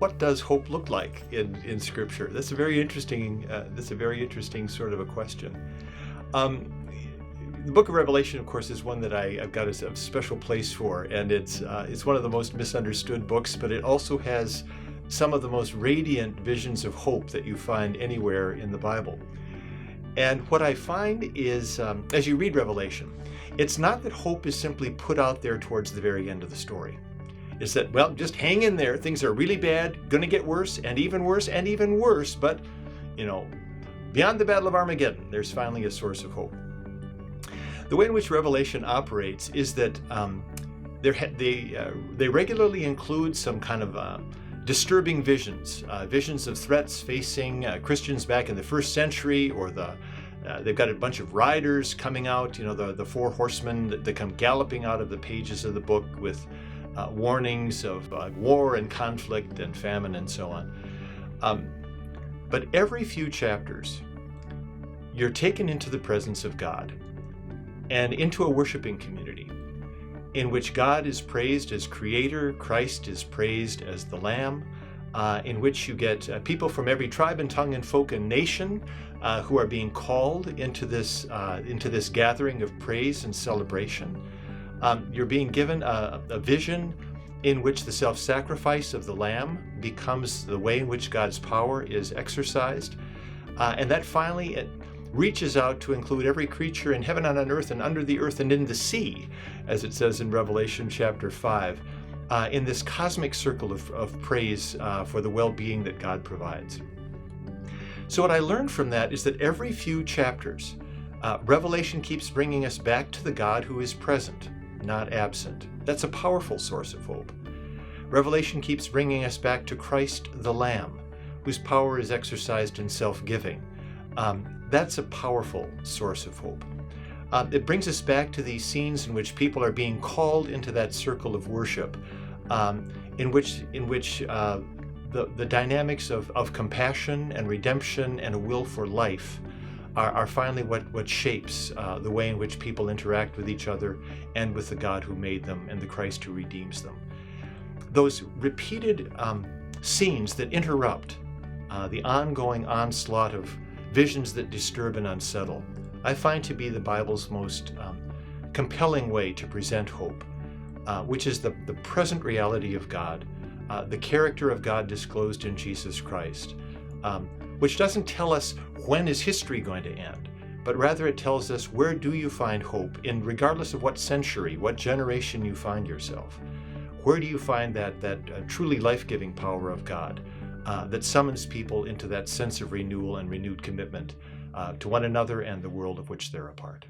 what does hope look like in Scripture? That's a very interesting. Sort of a question. The Book of Revelation, of course, is one that I've got a special place for, and it's one of the most misunderstood books, but it also has some of the most radiant visions of hope that you find anywhere in the Bible. And what I find is, as you read Revelation, it's not that hope is simply put out there towards the very end of the story. It's that, well, just hang in there. Things are really bad, going to get worse, and even worse, and even worse. But, beyond the Battle of Armageddon, there's finally a source of hope. The way in which Revelation operates is that they regularly include some kind of disturbing visions of threats facing Christians back in the first century, or they've got a bunch of riders coming out, the four horsemen that come galloping out of the pages of the book with warnings of war and conflict and famine and so on. But every few chapters, you're taken into the presence of God and into a worshiping community in which God is praised as Creator, Christ is praised as the Lamb, in which you get people from every tribe and tongue and folk and nation who are being called into this gathering of praise and celebration. You're being given a vision in which the self-sacrifice of the Lamb becomes the way in which God's power is exercised, and that finally it reaches out to include every creature in heaven and on earth and under the earth and in the sea, as it says in Revelation chapter 5, in this cosmic circle of praise for the well-being that God provides. So what I learned from that is that every few chapters, Revelation keeps bringing us back to the God who is present, not absent. That's a powerful source of hope. Revelation keeps bringing us back to Christ the Lamb, whose power is exercised in self-giving. That's a powerful source of hope. It brings us back to these scenes in which people are being called into that circle of worship, in which the dynamics of compassion and redemption and a will for life are finally what shapes the way in which people interact with each other and with the God who made them and the Christ who redeems them. Those repeated scenes that interrupt the ongoing onslaught of visions that disturb and unsettle, I find to be the Bible's most compelling way to present hope, which is the present reality of God, the character of God disclosed in Jesus Christ, which doesn't tell us when is history going to end, but rather it tells us where do you find hope, regardless of what century, what generation you find yourself. Where do you find that truly life-giving power of God that summons people into that sense of renewal and renewed commitment to one another and the world of which they're a part?